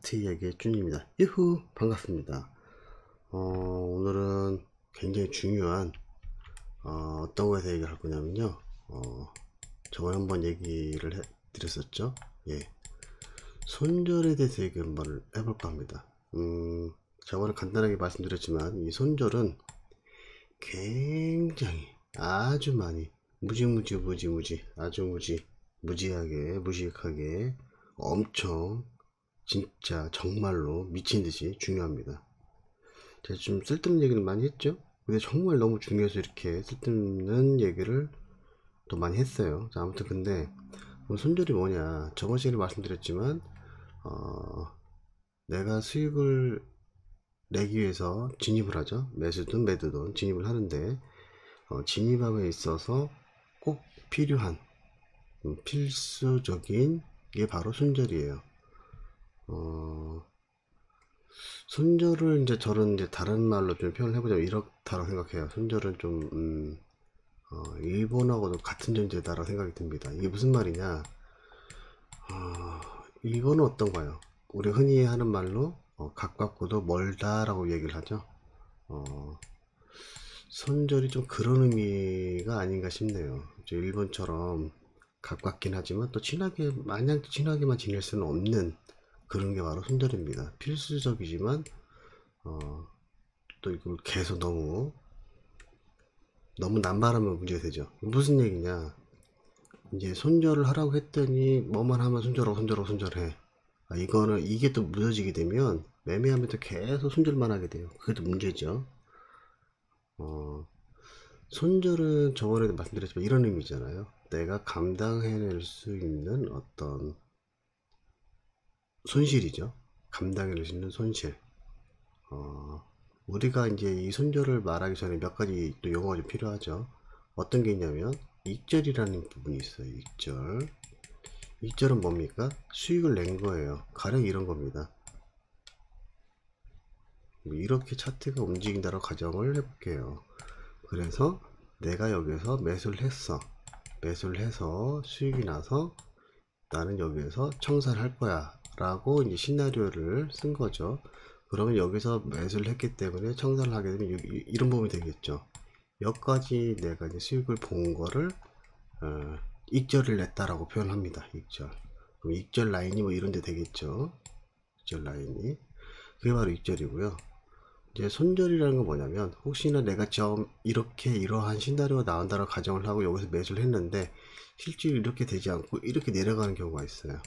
차트 이야기의 준입니다. 유후, 반갑습니다. 오늘은 굉장히 중요한 어떤 거에서 얘기를 할 거냐면요. 저번에 한번 얘기를 드렸었죠. 예, 손절에 대해서 얘기 한번 해볼까 합니다. 저번에 간단하게 말씀드렸지만 이 손절은 굉장히 아주 많이 무지하게 무식하게 엄청 진짜 정말로 미친듯이 중요합니다. 제가 좀 쓸데없는 얘기를 많이 했죠. 근데 정말 너무 중요해서 이렇게 쓸데없는 얘기를 또 많이 했어요. 자, 아무튼 근데 손절이 뭐냐, 저번 시간에 말씀드렸지만 내가 수익을 내기 위해서 진입을 하죠. 매수든 매도든 진입을 하는데 진입함에 있어서 꼭 필요한 필수적인 게 바로 손절이에요. 손절을 이제 저는 이제 다른 말로 좀 표현을 해보자면 이렇다고 생각해요. 손절은 좀 일본하고도 같은 존재다라고 생각이 듭니다. 이게 무슨 말이냐? 일본은 어떤가요? 우리 흔히 하는 말로 가깝고도 멀다라고 얘기를 하죠. 손절이 좀 그런 의미가 아닌가 싶네요. 일본처럼 가깝긴 하지만 또 친하게 마냥 친하게만 지낼 수는 없는 그런 게 바로 손절입니다. 필수적이지만 또 이걸 계속 너무 남발하면 문제가 되죠. 무슨 얘기냐, 이제 손절을 하라고 했더니 뭐만 하면 손절해. 이거는 이게 또 무너지게 되면 매매하면서 계속 손절만 하게 돼요. 그게 또 문제죠. 손절은 저번에도 말씀드렸지만 이런 의미잖아요. 내가 감당해낼 수 있는 어떤 손실이죠. 감당해낼 수 있는 손실. 우리가 이제 이 손절을 말하기 전에 몇 가지 또 용어가 좀 필요하죠. 어떤 게 있냐면 익절이라는 부분이 있어요. 익절. 익절은 뭡니까? 수익을 낸 거예요. 가령 이런 겁니다. 이렇게 차트가 움직인다고 가정을 해볼게요. 그래서 내가 여기서 매수를 했어. 매수를 해서 수익이 나서 나는 여기에서 청산을 할 거야 라고 이제 시나리오를 쓴 거죠. 그러면 여기서 매수를 했기 때문에 청산을 하게 되면 이런 부분이 되겠죠. 여기까지 내가 이제 수익을 본 거를 익절을 냈다라고 표현합니다. 익절. 그럼 익절 라인이 뭐 이런 데 되겠죠. 익절 라인이. 그게 바로 익절이고요. 이제 손절이라는 건 뭐냐면, 혹시나 내가 좀 이러한 시나리오가 나온다고 가정을 하고 여기서 매수를 했는데 실제로 이렇게 되지 않고 이렇게 내려가는 경우가 있어요.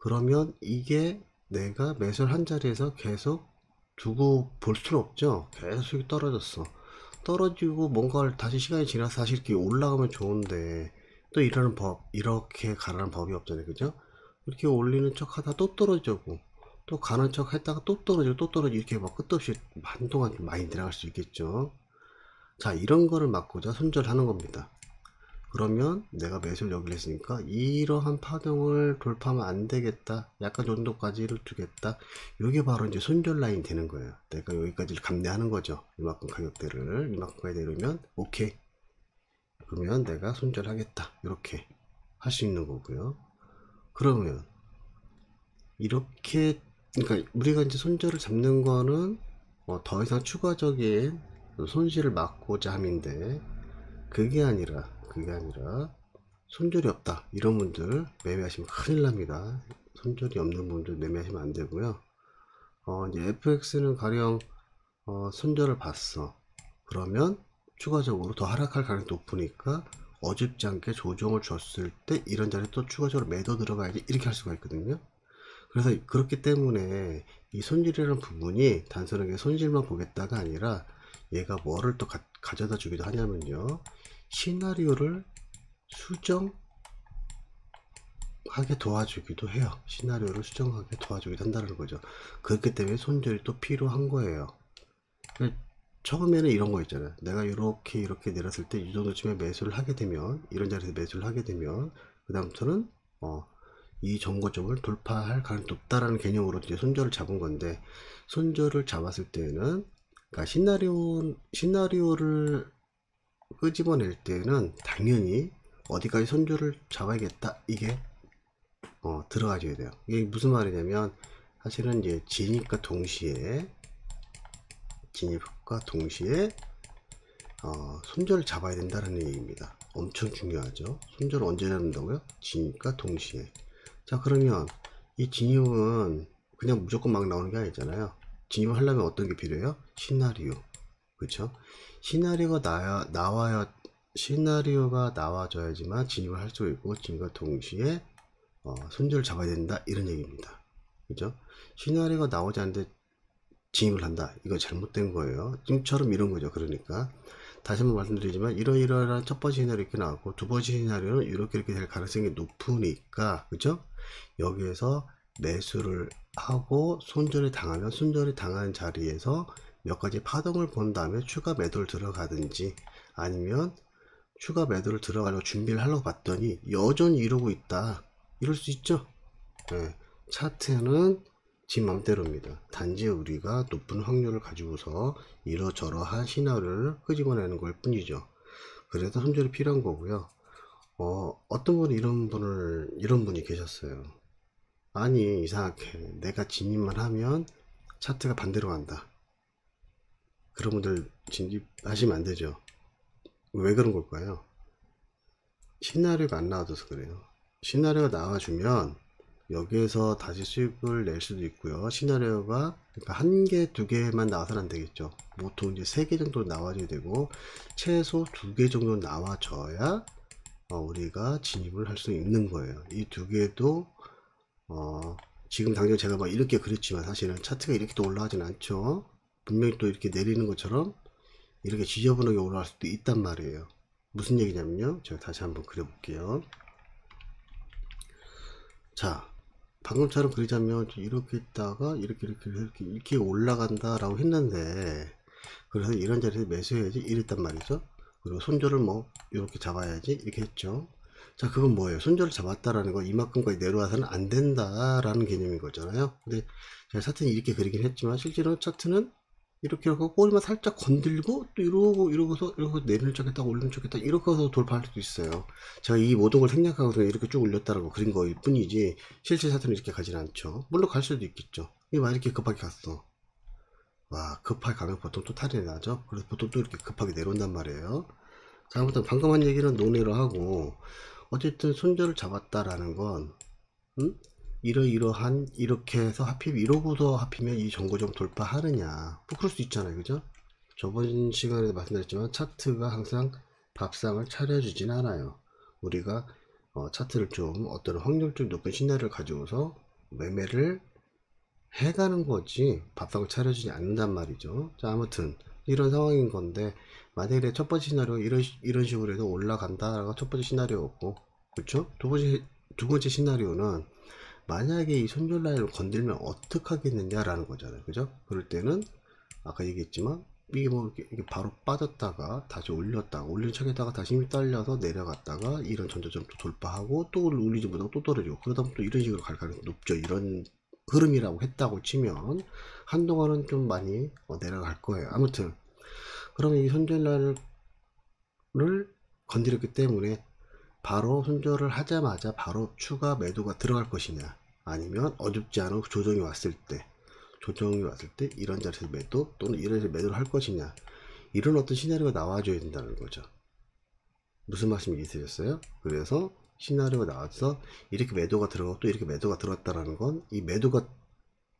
그러면 이게 내가 매수를 한 자리에서 계속 두고 볼 수는 없죠. 계속 수익이 떨어졌어. 떨어지고 뭔가를 다시 시간이 지나서 다시 이렇게 올라가면 좋은데 또 이러는 법, 이렇게 가라는 법이 없잖아요. 그죠? 이렇게 올리는 척 하다 또 떨어지고 또 가는 척 했다가 또 떨어지고 이렇게 막 끝도 없이 한동안 많이 내려갈 수 있겠죠. 자, 이런 거를 막고자 손절하는 겁니다. 그러면 내가 매수를 여기를 했으니까 이러한 파동을 돌파하면 안 되겠다, 약간 정도까지를 두겠다, 이게 바로 이제 손절 라인 되는 거예요. 내가 여기까지를 감내하는 거죠. 이만큼 가격대를 이만큼까지 내리면 오케이, 그러면 내가 손절하겠다, 이렇게 할 수 있는 거고요. 그러면 이렇게, 그러니까 우리가 이제 손절을 잡는 거는 더 이상 추가적인 손실을 막고자 함인데, 그게 아니라 손절이 없다 이런 분들 매매하시면 큰일 납니다. 손절이 없는 분들 매매하시면 안 되고요. 이제 FX는 가령 손절을 봤어. 그러면 추가적으로 더 하락할 가능성이 높으니까 어줍지 않게 조정을 줬을 때 이런 자리에 또 추가적으로 매도 들어가야지, 이렇게 할 수가 있거든요. 그래서 그렇기 때문에 이 손실이라는 부분이 단순하게 손실만 보겠다가 아니라 얘가 뭐를 또 가져다 주기도 하냐면요, 시나리오를 수정하게 도와주기도 해요. 시나리오를 수정하게 도와주기도 한다는 거죠. 그렇기 때문에 손절이 또 필요한 거예요. 처음에는 이런 거 있잖아요. 내가 이렇게 내렸을 때 이 정도쯤에 매수를 하게 되면, 이런 자리에서 매수를 하게 되면 그 다음부터는 이 정고점을 돌파할 가능성이 높다라는 개념으로 이제 손절을 잡은 건데, 손절을 잡았을 때는 그러니까 시나리오를 끄집어낼 때는 당연히 어디까지 손절을 잡아야겠다, 이게 들어가줘야 돼요. 이게 무슨 말이냐면, 사실은 이제 진입과 동시에 손절을 잡아야 된다는 얘기입니다. 엄청 중요하죠. 손절을 언제 잡는다고요? 진입과 동시에. 자, 그러면 이 진입은 그냥 무조건 막 나오는 게 아니잖아요. 진입을 하려면 어떤 게 필요해요? 시나리오. 그렇죠? 시나리오가 나와줘야지만 진입을 할 수 있고, 진입과 동시에 손절을 잡아야 된다, 이런 얘기입니다. 그죠? 시나리오가 나오지 않는데 진입을 한다, 이거 잘못된 거예요. 지금처럼 이런 거죠. 그러니까 다시 한번 말씀드리지만, 이러이러한 첫 번째 시나리오 이렇게 나왔고, 두 번째 시나리오는 이렇게 될 가능성이 높으니까, 그죠? 여기에서 매수를 하고 손절이 당하면, 손절이 당한 자리에서 몇 가지 파동을 본 다음에 추가 매도를 들어가든지, 아니면 추가 매도를 들어가려고 준비를 하려고 봤더니 여전히 이러고 있다, 이럴 수 있죠. 네. 차트는 지 맘대로입니다. 단지 우리가 높은 확률을 가지고서 이러저러한 시나리오를 끄집어내는 걸 뿐이죠. 그래서 손절이 필요한 거고요. 어떤 분이 이런 분이 계셨어요. 아니, 이상하게 내가 진입만 하면 차트가 반대로 간다. 그런 분들 진입하시면 안 되죠. 왜 그런 걸까요? 시나리오가 안 나와줘서 그래요. 시나리오가 나와주면 여기에서 다시 수익을 낼 수도 있고요. 시나리오가 그러니까 한 개, 두 개만 나와서는 안 되겠죠. 보통 이제 3개 정도 나와줘야 되고, 최소 2개 정도 나와줘야 우리가 진입을 할 수 있는 거예요. 이 2개도 지금 당장 제가 막 이렇게 그렸지만 사실은 차트가 이렇게 또 올라가진 않죠. 분명히 또 이렇게 내리는 것처럼 이렇게 지저분하게 올라갈 수도 있단 말이에요. 무슨 얘기냐면요, 제가 다시 한번 그려볼게요. 자, 방금처럼 그리자면 이렇게 있다가 이렇게 올라간다 라고 했는데, 그래서 이런 자리에서 매수해야지 이랬단 말이죠. 그리고 손절을 뭐 이렇게 잡아야지 이렇게 했죠. 자, 그건 뭐예요? 손절을 잡았다라는 건 이만큼까지 내려와서는 안 된다라는 개념인 거잖아요. 근데 제가 차트는 이렇게 그리긴 했지만, 실제로 차트는 이렇게 하고 꼬리만 살짝 건들고 또 이러고서 내리는 척 했다가 올리는 척 했다, 이렇게 해서 돌파할 수도 있어요. 제가 이 모든 걸 생략하고 이렇게 쭉 올렸다라고 그린 거일 뿐이지, 실제 차트는 이렇게 가지는 않죠. 물론 갈 수도 있겠죠. 이게 왜 이렇게 급하게 갔어? 와, 급하게 가면 보통 또 탈이 나죠. 그래서 보통 또 이렇게 급하게 내려온단 말이에요. 자, 아무튼 방금 한 얘기는 논의를 하고, 어쨌든 손절을 잡았다라는 건 이러이러한 이렇게 해서 이러고서 하필이면 이 정고점 돌파하느냐, 뭐 그럴 수 있잖아요. 그죠? 저번 시간에도 말씀드렸지만 차트가 항상 밥상을 차려주진 않아요. 우리가 차트를 좀 어떤 확률적 높은 시나리오를 가지고서 매매를 해가는 거지 밥상을 차려주지 않는단 말이죠. 자, 아무튼 이런 상황인 건데, 만약에 첫 번째 시나리오 이런 식으로 해서 올라간다라고 첫 번째 시나리오였고, 그렇죠? 두 번째 시나리오는 만약에 이 손절 라인을 건들면 어떡하겠느냐라는 거잖아요. 그죠? 그럴 때는 아까 얘기했지만, 이게 뭐 이렇게 바로 빠졌다가 다시 올렸다가 올린 척에다가 다시 힘이 딸려서 내려갔다가 이런 전저점 또 돌파하고 또 올리지 못하고 또 떨어지고, 그러다 보면 또 이런 식으로 갈 가능성이 높죠. 이런 흐름이라고 했다고 치면 한동안은 좀 많이 내려갈 거예요. 아무튼 그러면 이 손절 라인을 건드렸기 때문에 바로 손절을 하자마자 바로 추가 매도가 들어갈 것이냐, 아니면 어줍지 않은 조정이 왔을 때 이런 자리에서 매도 또는 이런 자리에서 매도를 할 것이냐, 이런 어떤 시나리오가 나와줘야 된다는 거죠. 무슨 말씀이 이해되셨어요? 그래서 시나리오가 나와서 이렇게 매도가 들어가고 또 이렇게 매도가 들어갔다라는 건, 이 매도가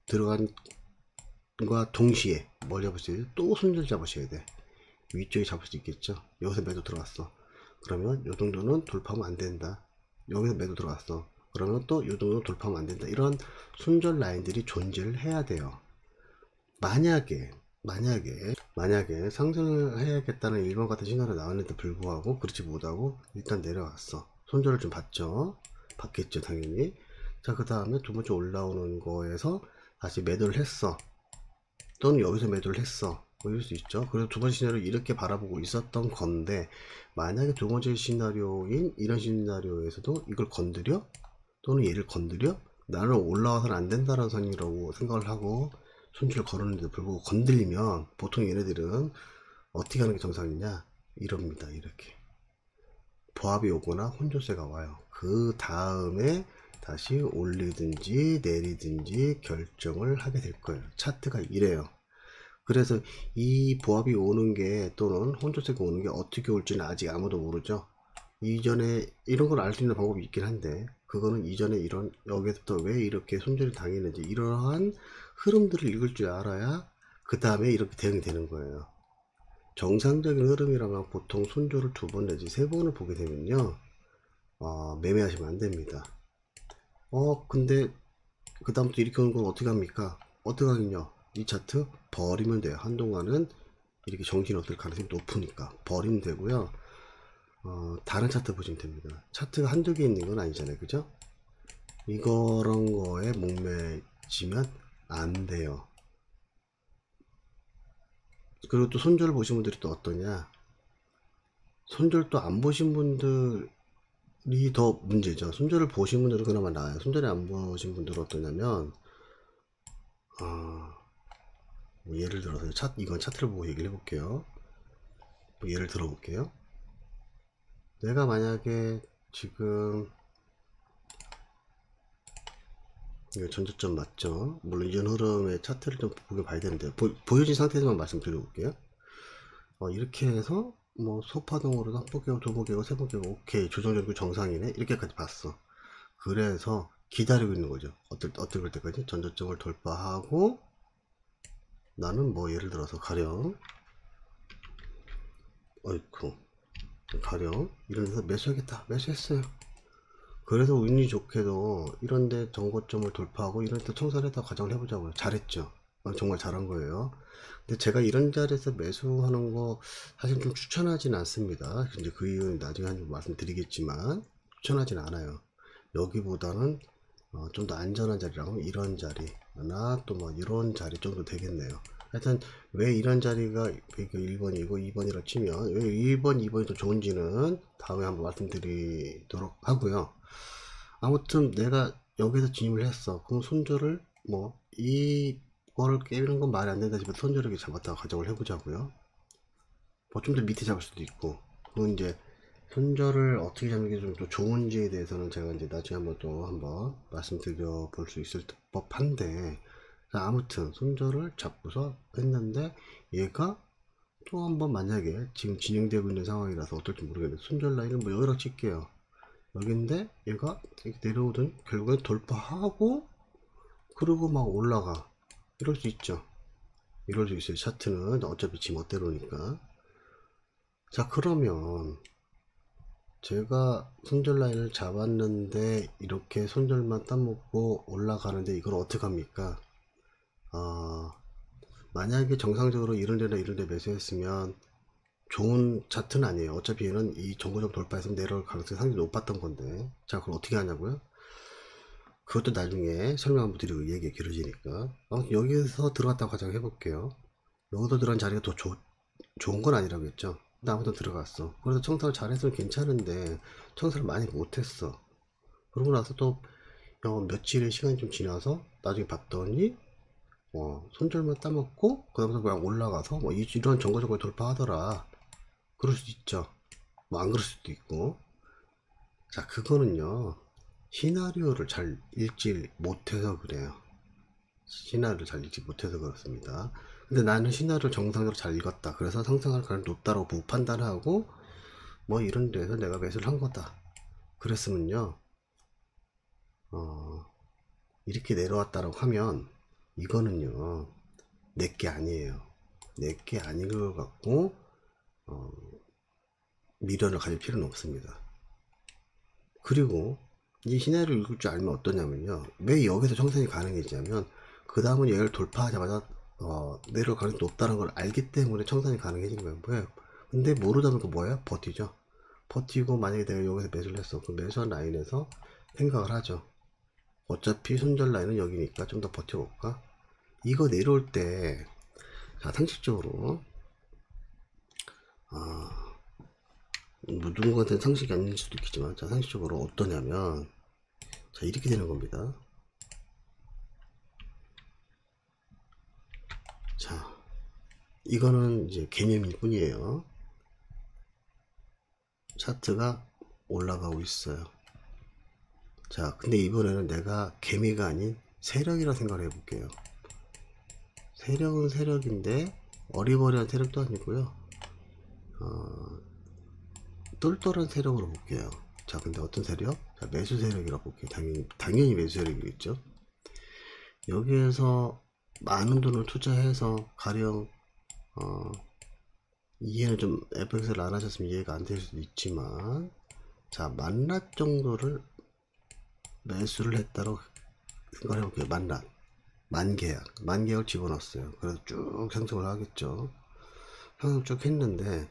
들어간 과 동시에 뭘 잡으셔야 돼? 또 손절 잡으셔야 돼. 위쪽에 잡을 수 있겠죠. 여기서 매도 들어갔어. 그러면 요 정도는 돌파하면 안 된다. 여기서 매도 들어갔어. 그러면 또 요 정도는 돌파하면 안 된다. 이런 손절 라인들이 존재를 해야 돼요. 만약에 상승을 해야겠다는 일반 같은 시나리오 나왔는데 불구하고 그렇지 못하고 일단 내려왔어. 손절을 좀 받겠죠, 당연히. 자, 그 다음에 두 번째 올라오는 거에서 다시 매도를 했어. 또는 여기서 매도를 했어. 뭐 이럴 수 있죠. 그래서 두 번째 시나리오 이렇게 바라보고 있었던 건데, 만약에 두 번째 시나리오인 이런 시나리오에서도 이걸 건드려? 또는 얘를 건드려? 나는 올라와서는 안 된다는 선이라고 생각을 하고 손실을 걸었는데도 불구하고 건들리면, 보통 얘네들은 어떻게 하는 게 정상이냐? 이럽니다. 이렇게 보합이 오거나 혼조세가 와요. 그 다음에 다시 올리든지 내리든지 결정을 하게 될 거예요. 차트가 이래요. 그래서 이 보합이 오는 게 또는 혼조세가 오는 게 어떻게 올지는 아직 아무도 모르죠. 이전에 이런 걸 알 수 있는 방법이 있긴 한데 그거는 이전에 이런 여기서부터 왜 이렇게 손절이 당했는지 이러한 흐름들을 읽을 줄 알아야 그 다음에 이렇게 대응이 되는 거예요. 정상적인 흐름이라면 보통 손절을 2번 내지 3번을 보게 되면요 매매하시면 안 됩니다. 근데 그 다음부터 이렇게 오는 건 어떻게 합니까? 어떻게 하긴요, 이 차트 버리면 돼요. 한동안은 이렇게 정신이 없을 가능성이 높으니까 버리면 되고요. 다른 차트 보시면 됩니다. 차트가 한두 개 있는 건 아니잖아요, 그죠? 이런 거에 목매지면 안 돼요. 그리고 또 손절을 보신 분들이 또 어떠냐, 손절 또 안 보신 분들이 더 문제죠. 손절을 보신 분들은 그나마 나아요. 손절을 안 보신 분들은 어떠냐면 뭐 예를 들어서 이건 차트를 보고 얘기를 해볼게요. 뭐 예를 들어 볼게요. 내가 만약에 지금 이거 전저점 맞죠? 물론 이전 흐름의 차트를 좀 보게 봐야 되는데 보여진 상태에서만 말씀드려 볼게요. 이렇게 해서 뭐 소파동으로도 한 번 깨고 2번 깨고 3번 깨고 오케이, 조정적이고 정상이네, 이렇게까지 봤어. 그래서 기다리고 있는 거죠. 어떨 때까지 전저점을 돌파하고 나는 뭐 예를 들어서 가령 이런 데서 매수하겠다, 매수했어요. 그래서 운이 좋게도 이런데 정고점을 돌파하고 이런데 청산을 했다고 가정을 해보자고요. 잘했죠. 정말 잘한 거예요. 근데 제가 이런 자리에서 매수하는 거 사실 좀 추천하진 않습니다. 이제 그 이유는 나중에 한 번 말씀드리겠지만 추천하진 않아요. 여기보다는 좀 더 안전한 자리라면 이런 자리나 또 뭐 이런 자리 정도 되겠네요. 하여튼 왜 이런 자리가 1번이고 2번이라 치면 왜 1번, 2번이 더 좋은지는 다음에 한번 말씀드리도록 하고요. 아무튼 내가 여기서 진입을 했어. 그럼 손절을 뭐 이거를 깨는 건 말이 안 된다 싶어 손절을 잡았다고 가정을 해보자고요. 뭐 좀 더 밑에 잡을 수도 있고. 그건 이제 손절을 어떻게 잡는 게 좀 더 좋은지에 대해서는 제가 이제 나중에 한번 말씀드려 볼 수 있을 법한데, 아무튼 손절을 잡고서 했는데 얘가 또 한번 만약에 지금 진행되고 있는 상황이라서 어떨지 모르겠는데 손절 라인은 뭐 여기로 칠게요. 여기인데 얘가 이렇게 내려오더니 결국엔 돌파하고 그리고 막 올라가. 이럴 수 있죠. 이럴 수 있어요. 차트는 어차피 지 멋대로니까. 자, 그러면 제가 손절 라인을 잡았는데 이렇게 손절만 따먹고 올라가는데 이걸 어떻게 합니까? 만약에 정상적으로 이런 데나 이런 데 매수했으면 좋은 차트는 아니에요. 어차피 얘는 이 정고점 돌파해서 내려올 가능성이 상당히 높았던 건데, 자, 그럼 어떻게 하냐고요? 그것도 나중에 설명 한번 드리고 얘기가 길어지니까. 아무튼 여기서 들어갔다고 가정해 볼게요. 여기서 들어간 자리가 더 좋은 건 아니라겠죠. 근데 아무튼 들어갔어. 그래서 청산을 잘했으면 괜찮은데 청산을 많이 못했어. 그러고 나서 또 며칠의 시간이 좀 지나서 나중에 봤더니 손절만 따먹고 그 다음에 그냥 올라가서 뭐 이런 정거적을 돌파하더라. 그럴 수도 있죠. 뭐 안 그럴 수도 있고. 자, 그거는요, 시나리오를 잘 읽지 못해서 그래요. 시나리오를 잘 읽지 못해서 그렇습니다. 근데 나는 시나리오를 정상적으로 잘 읽었다. 그래서 상승할 가능성이 높다고 보고 판단하고 뭐 이런 데서 내가 매수를 한 거다. 그랬으면요, 이렇게 내려왔다라고 하면 이거는요, 내게 아니에요. 내게 아닌 것 같고 미련을 가질 필요는 없습니다. 그리고 이 시나리오를 읽을 줄 알면 어떠냐면요, 왜 여기서 청산이 가능해지냐면 그 다음은 얘를 돌파하자마자 내려올 가능성이 높다는 걸 알기 때문에 청산이 가능해진 거예요. 근데 모르다 보니까 뭐예요? 버티죠. 버티고 만약에 내가 여기서 매수를 했어. 그 매수한 라인에서 생각을 하죠. 어차피 손절 라인은 여기니까 좀 더 버텨볼까? 이거 내려올 때, 자, 상식적으로 뭐 누군가한테는 상식이 아닐 수도 있겠지만, 자, 상식적으로 어떠냐면, 자, 이렇게 되는 겁니다. 자, 이거는 이제 개념일 뿐이에요. 차트가 올라가고 있어요. 자, 근데 이번에는 내가 개미가 아닌 세력이라 생각을 해볼게요. 세력은 세력인데 어리버리한 세력도 아니고요. 똘똘한 세력으로 볼게요. 자, 근데 어떤 세력? 자, 매수 세력이라고 볼게요. 당연히 매수 세력이겠죠. 여기에서 많은 돈을 투자해서 가령 이해는 좀 FX를 안 하셨으면 이해가 안 될 수도 있지만, 자, 만랏 정도를 매수를 했다고 생각을 해볼게요. 만계약을 집어넣었어요. 그래서 쭉 상승을 하겠죠. 상승 쭉 했는데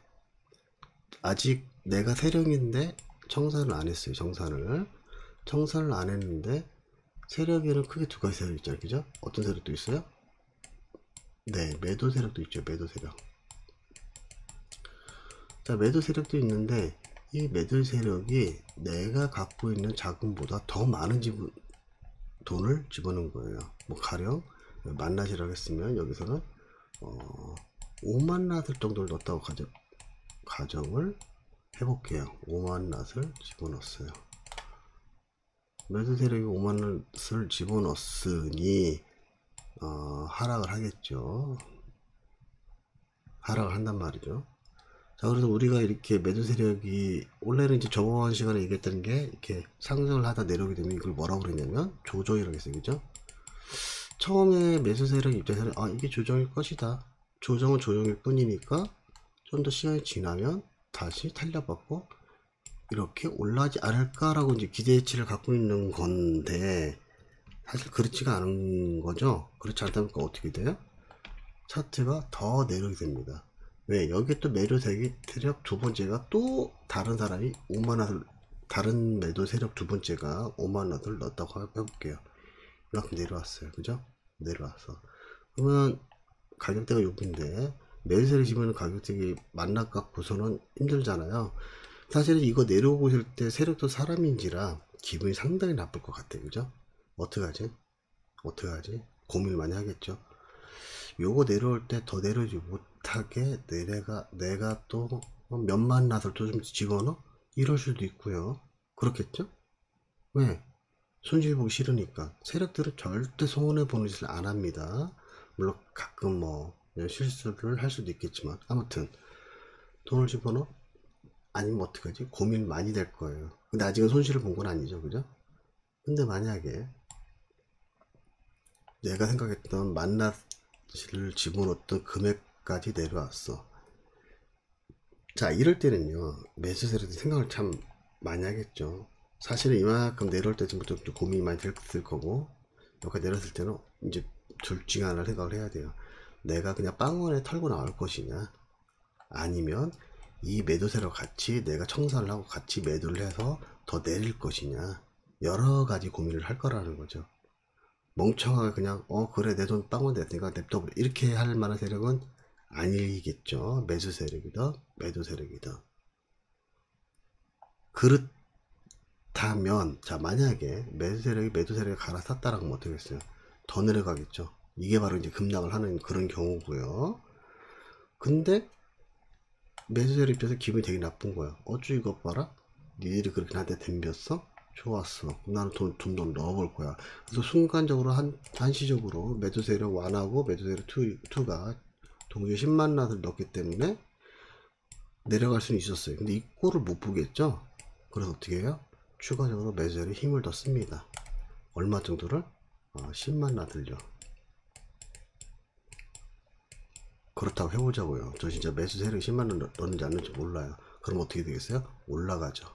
아직 내가 세력인데 청산을 안 했어요. 청산을 안 했는데 세력에는 크게 두 가지 세력이 있잖아요. 그죠? 어떤 세력도 있어요? 네, 매도 세력도 있죠. 매도 세력. 자, 매도 세력도 있는데 이 매도 세력이 내가 갖고 있는 자금보다 더 많은 돈을 집어넣은 거예요. 뭐 가령 만낫이라고 했으면 여기서는 5만 낫을 정도를 넣었다고 가정을 해볼게요. 5만 낫을 집어넣었어요. 매도 세력이 5만 낫을 집어넣었으니 하락을 하겠죠. 하락을 한단 말이죠. 자, 그래서 우리가 이렇게 매도 세력이 원래는 이제 저번 시간에 얘기했던 게 이렇게 상승을 하다 내려오게 되면 이걸 뭐라고 그랬냐면 조정이라고 했어요. 그죠? 처음에 매수 세력 입장에서는 이게 조정일 것이다. 조정은 조정일 뿐이니까 좀 더 시간이 지나면 다시 탄력받고 이렇게 올라가지 않을까라고 이제 기대치를 갖고 있는 건데, 사실 그렇지가 않은 거죠. 그렇지 않다면 어떻게 돼요? 차트가 더 내려오게 됩니다. 왜? 여기 또 매도 세력 두 번째가 또 다른 사람이 5만원을, 다른 매도 세력 두 번째가 5만원을 넣었다고 해볼게요. 이만큼 내려왔어요. 그죠? 내려왔어. 그러면 가격대가 여기인데 매도 세력 집으면 가격대가 만납 갖고서는 힘들잖아요. 사실은 이거 내려오고 있을 때 세력도 사람인지라 기분이 상당히 나쁠 것 같아요. 그죠? 어떡하지? 고민을 많이 하겠죠. 요거 내려올 때 더 내려오지 못하게 내가 또 몇만 낫을 또 좀 집어넣어? 이럴 수도 있고요. 그렇겠죠? 왜? 손실 보기 싫으니까. 세력들은 절대 손해 보는 짓을 안 합니다. 물론 가끔 뭐 실수를 할 수도 있겠지만, 아무튼 돈을 집어넣어? 아니면 어떡하지? 고민 많이 될 거예요. 근데 아직은 손실을 본 건 아니죠. 그죠? 근데 만약에 내가 생각했던 만낫을 집어넣었던 금액까지 내려왔어. 자, 이럴 때는요, 매수 세력들 생각을 참 많이 하겠죠. 사실은 이만큼 내려올 때쯤부터 좀 고민이 많이 됐을 거고, 여기까지 내렸을 때는 이제 둘 중에 하나를 생각을 해야 돼요. 내가 그냥 빵원에 털고 나올 것이냐, 아니면 이 매도 세력 같이 내가 청산을 하고 같이 매도를 해서 더 내릴 것이냐, 여러 가지 고민을 할 거라는 거죠. 멍청하게 그냥 그래 내 돈 빵원 됐으니까 냅둬 이렇게 할 만한 세력은 아니겠죠. 매수 세력이다 매도 세력이다. 그렇다면, 자, 만약에 매수 세력이 매도 세력에 갈아탔다라고 하면 어떻게 했어요? 더 내려가겠죠. 이게 바로 이제 급락을 하는 그런 경우고요. 근데 매수 세력 입장에서 기분이 되게 나쁜 거야. 어쭈 이거 봐라, 니들이 그렇게 나한테 덤볐어? 좋았어. 나는 돈 넣어볼 거야. 그래서 순간적으로 한시적으로 매도 세력 완하고 매도 세력 2가 동시에 10만 낫을 넣었기 때문에 내려갈 수는 있었어요. 근데 이 꼴을 못 보겠죠. 그래서 어떻게 해요? 추가적으로 매수 세력에 힘을 더 씁니다. 얼마 정도를? 10만 낫을요. 그렇다고 해보자고요. 저 진짜 매수 세력에 10만 낫 넣는지 안 넣는지 몰라요. 그럼 어떻게 되겠어요? 올라가죠.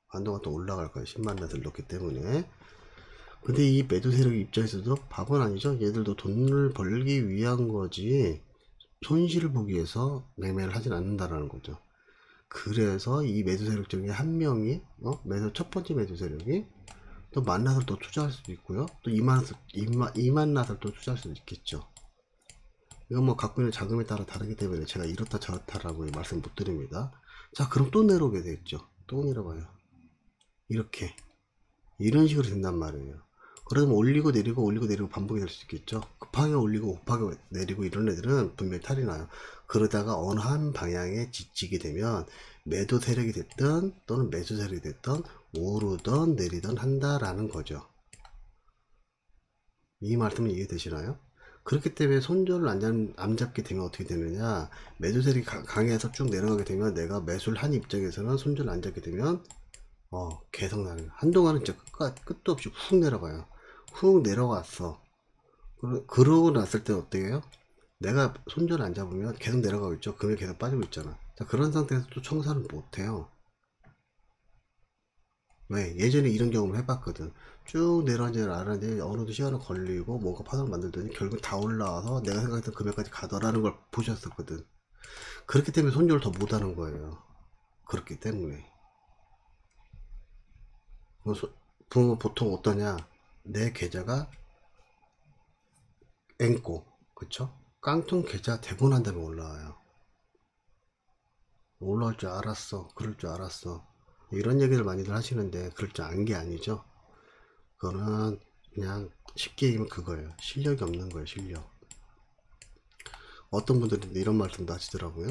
한동안 또 올라갈 거예요. 10만 낫을 넣기 때문에. 근데 이 매도 세력 입장에서도 바보는 아니죠. 얘들도 돈을 벌기 위한 거지 손실을 보기 위해서 매매를 하진 않는다라는 거죠. 그래서 이 매도 세력 중에 한 명이 첫 번째 매도 세력이 또 만 낫을 또 투자할 수도 있고요. 또 2만 낫을 또 투자할 수도 있겠죠. 이건 뭐 갖고 있는 자금에 따라 다르기 때문에 제가 이렇다 저렇다라고 말씀 못 드립니다. 자, 그럼 또 내려오게 되겠죠. 또 내려가요. 이렇게 이런 식으로 된단 말이에요. 그러면 올리고 내리고 반복이 될 수 있겠죠. 급하게 올리고 급하게 내리고 이런 애들은 분명히 탈이 나요. 그러다가 어느 한 방향에 지치게 되면 매도 세력이 됐든 또는 매수 세력이 됐든 오르든 내리든 한다라는 거죠. 이 말씀은 이해되시나요? 그렇기 때문에 손절을 안 잡게 되면 어떻게 되느냐, 매도 세력이 강해서 쭉 내려가게 되면 내가 매수를 한 입장에서는 손절을 안 잡게 되면 계속 나는 한동안은 진짜 끝도 없이 훅 내려가요. 훅 내려갔어. 그러고 났을 때 어떻게 해요? 내가 손절을 안 잡으면 계속 내려가고 있죠. 금액이 계속 빠지고 있잖아. 자, 그런 상태에서 또 청산을 못해요. 왜? 예전에 이런 경험을 해봤거든. 쭉 내려앉아 어느 시간을 걸리고 뭔가 파동을 만들더니 결국 다 올라와서 내가 생각했던 금액까지 가더라는 걸 보셨었거든. 그렇기 때문에 손절을 더 못하는 거예요. 그렇기 때문에. 보통 어떠냐? 내 계좌가 앵꼬, 그쵸? 깡통 계좌 되고 난 다음에 올라와요. 올라올 줄 알았어. 그럴 줄 알았어. 이런 얘기를 많이들 하시는데 그럴 줄 안 게 아니죠. 그거는 그냥 쉽게 얘기하면 그거예요. 실력이 없는 거예요. 실력. 어떤 분들은 이런 말씀도 하시더라고요.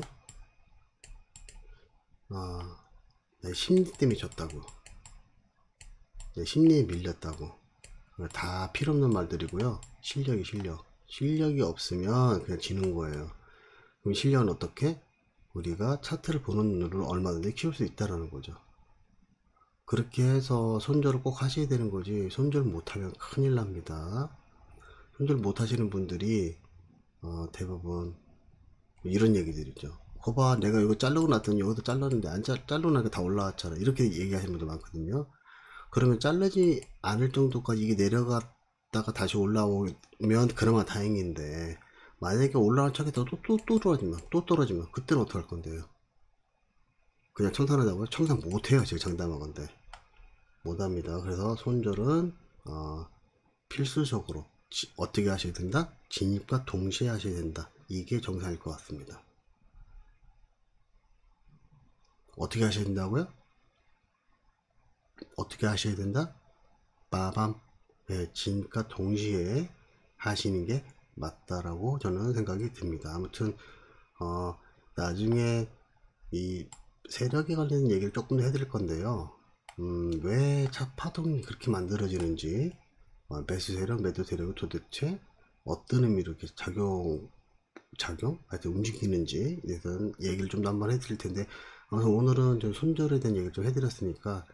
내 심리 때문에 졌다고, 내 심리에 밀렸다고. 다 필요없는 말들이고요. 실력이 없으면 그냥 지는 거예요. 그럼 실력은 어떻게? 우리가 차트를 보는 눈을 얼마든지 키울 수 있다는 거죠. 그렇게 해서 손절을 꼭 하셔야 되는 거지, 손절 못하면 큰일 납니다. 손절 못 하시는 분들이 대부분 이런 얘기들이죠. 거봐, 내가 이거 자르고 났더니 여기도 잘랐는데 안 자르고 나니까 다 올라왔잖아, 이렇게 얘기하시는 분들 많거든요. 그러면 자르지 않을 정도까지 이게 내려갔다가 다시 올라오면 그나마 다행인데, 만약에 올라온 척에 또 떨어지면 그때는 어떡할 건데요? 그냥 청산하자고요? 청산 못해요. 지금 장담하건데 못합니다. 그래서 손절은 필수적으로 어떻게 하셔야 된다? 진입과 동시에 하셔야 된다. 이게 정상일 것 같습니다. 어떻게 하셔야 된다고요? 어떻게 하셔야 된다? 빠밤. 네, 진입과 동시에 하시는 게 맞다라고 저는 생각이 듭니다. 아무튼 나중에 이 세력에 관련 얘기를 조금 더 해드릴 건데요. 왜 파동이 그렇게 만들어지는지, 매수 세력, 매도 세력이 도대체 어떤 의미로 이렇게 하여튼 움직이는지 대해서는 얘기를 좀 더 한번 해드릴 텐데, 오늘은 좀 손절에 대한 얘기를 좀 해드렸으니까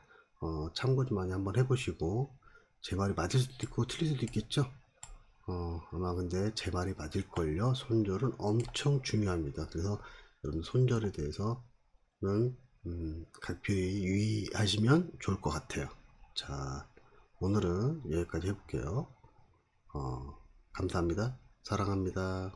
참고 좀 많이 한번 해보시고, 제 말이 맞을 수도 있고 틀릴 수도 있겠죠. 아마 근데 제 말이 맞을걸요. 손절은 엄청 중요합니다. 그래서 여러분 손절에 대해서는 각별히 유의하시면 좋을 것 같아요. 자, 오늘은 여기까지 해볼게요. 감사합니다. 사랑합니다.